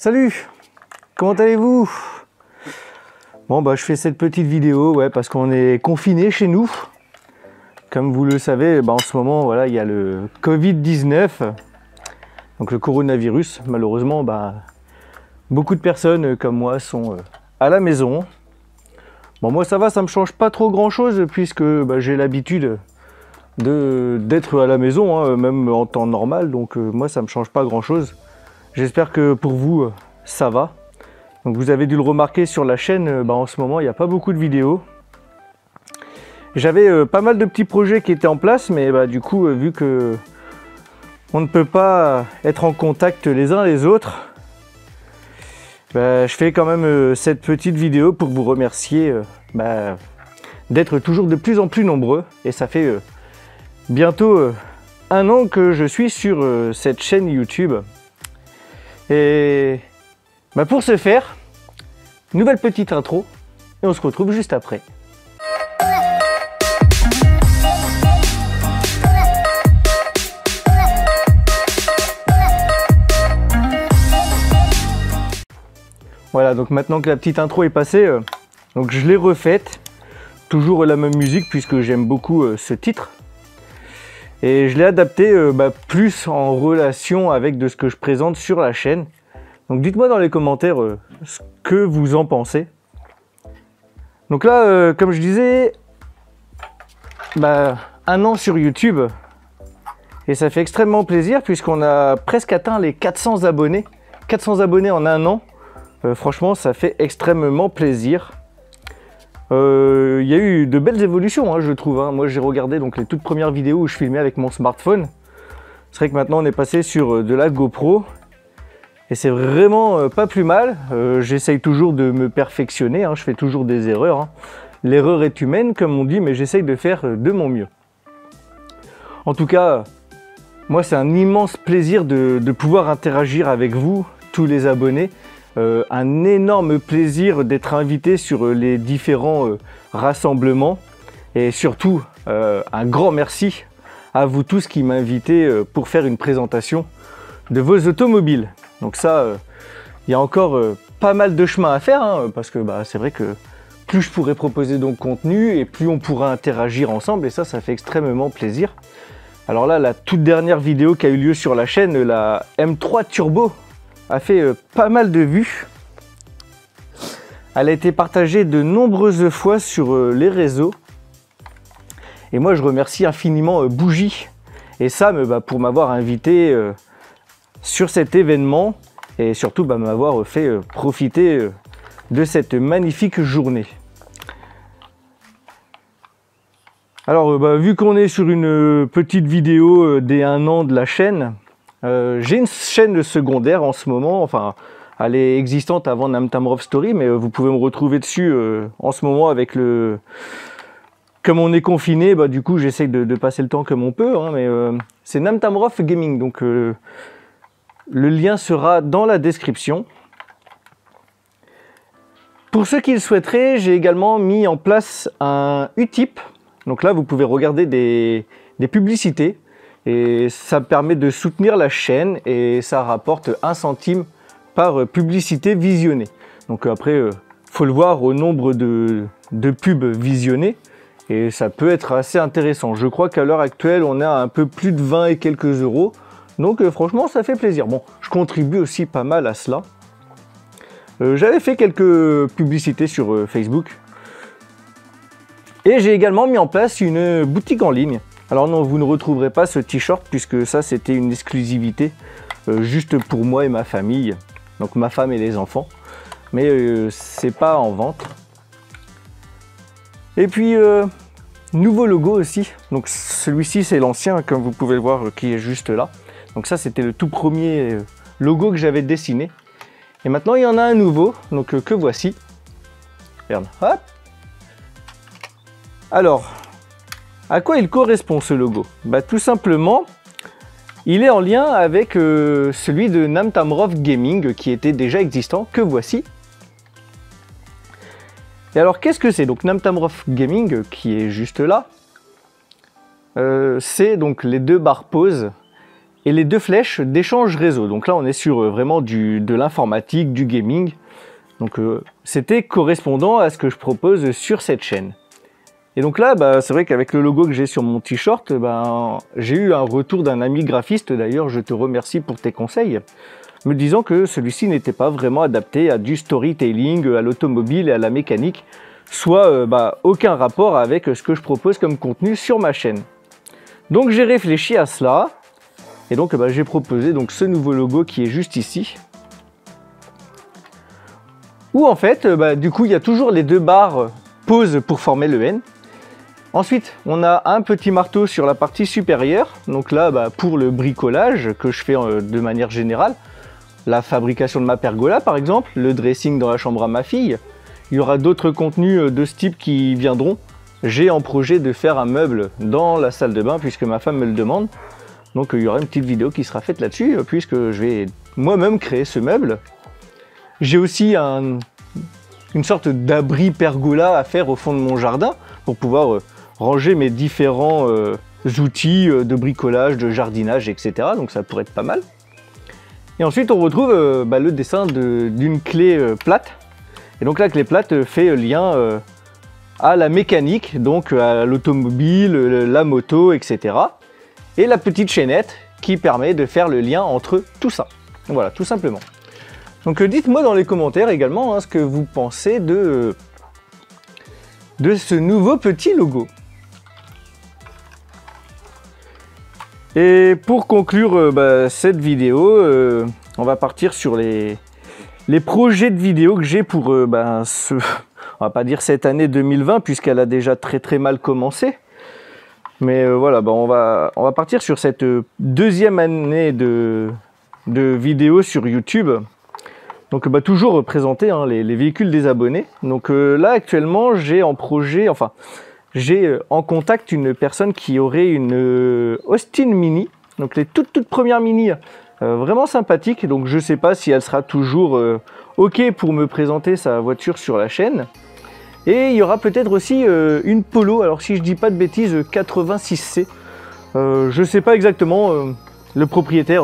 Salut, comment allez-vous? Bon bah je fais cette petite vidéo parce qu'on est confiné chez nous. Comme vous le savez, en ce moment voilà, il y a le Covid-19, donc le coronavirus. Malheureusement, beaucoup de personnes comme moi sont à la maison. Bon moi ça va, ça me change pas trop grand chose puisque j'ai l'habitude d'être à la maison, même en temps normal, donc moi ça me change pas grand chose. J'espère que pour vous ça va. Donc vous avez dû le remarquer sur la chaîne, en ce moment il n'y a pas beaucoup de vidéos. J'avais pas mal de petits projets qui étaient en place, mais du coup vu que on ne peut pas être en contact les uns les autres, je fais quand même cette petite vidéo pour vous remercier d'être toujours de plus en plus nombreux. Et ça fait bientôt 1 an que je suis sur cette chaîne YouTube. Et pour ce faire, nouvelle petite intro et on se retrouve juste après. Voilà, donc maintenant que la petite intro est passée, donc je l'ai refaite. Toujours la même musique puisque j'aime beaucoup ce titre. Et je l'ai adapté plus en relation avec de ce que je présente sur la chaîne. Donc dites-moi dans les commentaires ce que vous en pensez. Donc là, comme je disais, 1 an sur YouTube. Et ça fait extrêmement plaisir puisqu'on a presque atteint les 400 abonnés. 400 abonnés en 1 an. Franchement, ça fait extrêmement plaisir. Il y a eu de belles évolutions, je trouve. Moi, j'ai regardé donc les toutes premières vidéos où je filmais avec mon smartphone. C'est vrai que maintenant, on est passé sur de la GoPro. Et c'est vraiment pas plus mal. J'essaye toujours de me perfectionner. Je fais toujours des erreurs. L'erreur est humaine, comme on dit, mais j'essaye de faire de mon mieux. En tout cas, moi, c'est un immense plaisir de pouvoir interagir avec vous, tous les abonnés. Un énorme plaisir d'être invité sur les différents rassemblements et surtout un grand merci à vous tous qui m'invitez pour faire une présentation de vos automobiles. Donc ça, il y a encore pas mal de chemin à faire parce que c'est vrai que plus je pourrai proposer donc contenu et plus on pourra interagir ensemble et ça fait extrêmement plaisir. Alors là, la toute dernière vidéo qui a eu lieu sur la chaîne, la M3 Turbo, a fait pas mal de vues. Elle a été partagée de nombreuses fois sur les réseaux. Et moi, je remercie infiniment Bougie et Sam pour m'avoir invité sur cet événement et surtout m'avoir fait profiter de cette magnifique journée. Alors, vu qu'on est sur une petite vidéo des 1 an de la chaîne, j'ai une chaîne secondaire en ce moment, enfin elle est existante avant Namtamrov Story, mais vous pouvez me retrouver dessus en ce moment avec le... Comme on est confiné, du coup j'essaye de passer le temps comme on peut, mais c'est Namtamrov Gaming, donc le lien sera dans la description. Pour ceux qui le souhaiteraient, j'ai également mis en place un Utip, donc là vous pouvez regarder des publicités. Et ça permet de soutenir la chaîne et ça rapporte 1 centime par publicité visionnée. Donc après, faut le voir au nombre de pubs visionnées et ça peut être assez intéressant. Je crois qu'à l'heure actuelle, on est à un peu plus de 20 et quelques euros. Donc franchement, ça fait plaisir. Bon, je contribue aussi pas mal à cela. J'avais fait quelques publicités sur Facebook. Et j'ai également mis en place une boutique en ligne. Alors non, vous ne retrouverez pas ce t-shirt puisque ça c'était une exclusivité juste pour moi et ma famille, donc ma femme et les enfants, mais c'est pas en vente. Et puis nouveau logo aussi, donc celui-ci c'est l'ancien comme vous pouvez le voir qui est juste là. Donc ça c'était le tout premier logo que j'avais dessiné. Et maintenant il y en a un nouveau, donc que voici. Regarde, hop. Alors, à quoi il correspond ce logo? Tout simplement, il est en lien avec celui de Namtamrov Gaming qui était déjà existant, que voici. Et alors qu'est-ce que c'est? Donc Namtamrov Gaming qui est juste là, c'est donc les 2 barres pause et les deux flèches d'échange réseau. Donc là on est sur vraiment de l'informatique, du gaming. Donc c'était correspondant à ce que je propose sur cette chaîne. Et donc là, c'est vrai qu'avec le logo que j'ai sur mon t-shirt, j'ai eu un retour d'un ami graphiste, d'ailleurs je te remercie pour tes conseils, me disant que celui-ci n'était pas vraiment adapté à du storytelling, à l'automobile et à la mécanique, soit aucun rapport avec ce que je propose comme contenu sur ma chaîne. Donc j'ai réfléchi à cela, et donc j'ai proposé donc ce nouveau logo qui est juste ici. Où en fait, du coup, il y a toujours les deux barres pause pour former le N. Ensuite, on a un petit marteau sur la partie supérieure. Donc là, pour le bricolage que je fais de manière générale, la fabrication de ma pergola par exemple, le dressing dans la chambre à ma fille. Il y aura d'autres contenus de ce type qui viendront. J'ai en projet de faire un meuble dans la salle de bain puisque ma femme me le demande. Donc il y aura une petite vidéo qui sera faite là-dessus puisque je vais moi-même créer ce meuble. J'ai aussi une sorte d'abri pergola à faire au fond de mon jardin pour pouvoir ranger mes différents outils de bricolage, de jardinage, etc. Donc ça pourrait être pas mal. Et ensuite on retrouve le dessin d'une clé plate. Et donc la clé plate fait lien à la mécanique, donc à l'automobile, la moto, etc. Et la petite chaînette qui permet de faire le lien entre tout ça. Voilà, tout simplement. Donc dites-moi dans les commentaires également ce que vous pensez de ce nouveau petit logo. Et pour conclure cette vidéo, on va partir sur les projets de vidéos que j'ai pour on va pas dire cette année 2020 puisqu'elle a déjà très mal commencé. Mais voilà, on va partir sur cette deuxième année de vidéos sur YouTube. Donc toujours présenter les véhicules des abonnés. Donc là actuellement j'ai en projet, j'ai en contact une personne qui aurait une Austin Mini. Donc les toutes premières Mini, vraiment sympathiques. Donc je sais pas si elle sera toujours ok pour me présenter sa voiture sur la chaîne. Et il y aura peut-être aussi une Polo, alors si je dis pas de bêtises, 86C. Je sais pas exactement, le propriétaire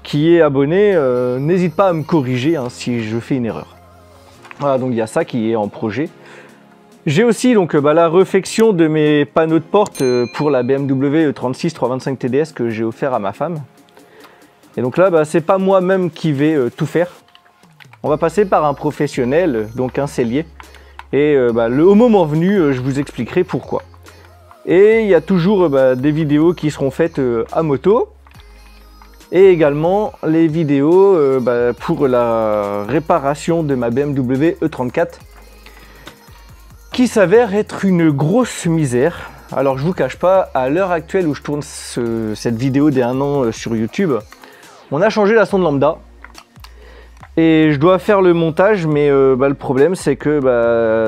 qui est abonné, n'hésite pas à me corriger si je fais une erreur. Voilà, donc il y a ça qui est en projet. J'ai aussi donc la réfection de mes panneaux de porte pour la BMW E36 325 TDS que j'ai offert à ma femme. Et donc là, c'est pas moi-même qui vais tout faire. On va passer par un professionnel, donc un sellier. Et au moment venu, je vous expliquerai pourquoi. Et il y a toujours des vidéos qui seront faites à moto. Et également les vidéos pour la réparation de ma BMW E34 qui s'avère être une grosse misère. Alors je vous cache pas, à l'heure actuelle où je tourne cette vidéo d'il y a un an sur YouTube, on a changé la sonde lambda et je dois faire le montage, mais le problème c'est que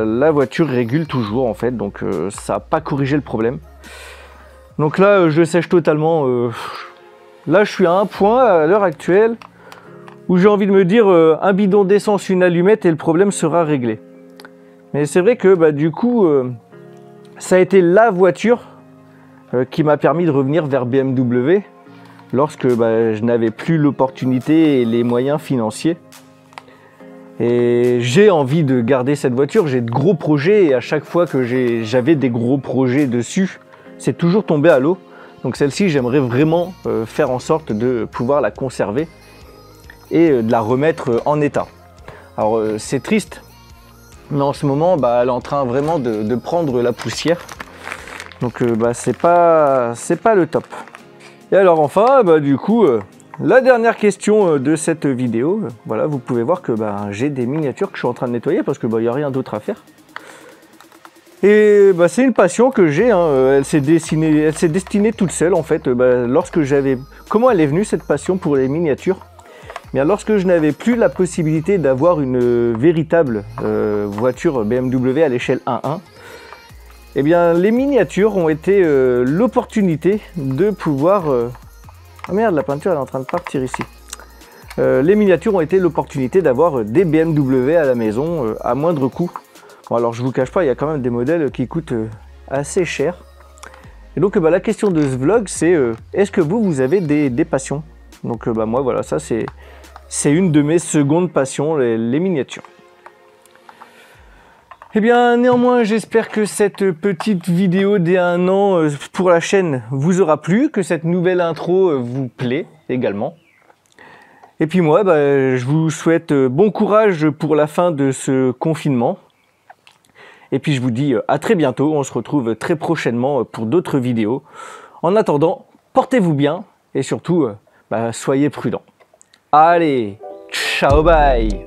la voiture régule toujours en fait, donc ça n'a pas corrigé le problème. Donc là je sèche totalement. Là, je suis à un point à l'heure actuelle où j'ai envie de me dire un bidon d'essence, une allumette et le problème sera réglé. Mais c'est vrai que du coup, ça a été la voiture qui m'a permis de revenir vers BMW lorsque je n'avais plus l'opportunité et les moyens financiers. Et j'ai envie de garder cette voiture, j'ai de gros projets et à chaque fois que j'avais des gros projets dessus, c'est toujours tombé à l'eau. Donc celle-ci, j'aimerais vraiment faire en sorte de pouvoir la conserver et de la remettre en état. Alors c'est triste, mais en ce moment, elle est en train vraiment de prendre la poussière. Donc c'est pas le top. Et alors enfin, du coup, la dernière question de cette vidéo, voilà, vous pouvez voir que j'ai des miniatures que je suis en train de nettoyer parce que il n'y a rien d'autre à faire. Et c'est une passion que j'ai, elle s'est destinée toute seule en fait. Comment elle est venue cette passion pour les miniatures? Bien, lorsque je n'avais plus la possibilité d'avoir une véritable voiture BMW à l'échelle 1.1, eh bien les miniatures ont été l'opportunité de pouvoir... Ah merde, la peinture elle est en train de partir ici. Les miniatures ont été l'opportunité d'avoir des BMW à la maison à moindre coût. Bon, alors je vous cache pas, il y a quand même des modèles qui coûtent assez cher. Et donc la question de ce vlog, c'est est-ce que vous avez des passions? Donc moi voilà, ça c'est une de mes secondes passions, les miniatures. Eh bien néanmoins, j'espère que cette petite vidéo des 1 an pour la chaîne vous aura plu, que cette nouvelle intro vous plaît également. Et puis moi, je vous souhaite bon courage pour la fin de ce confinement. Et puis je vous dis à très bientôt, on se retrouve très prochainement pour d'autres vidéos. En attendant, portez-vous bien et surtout, soyez prudents. Allez, ciao, bye!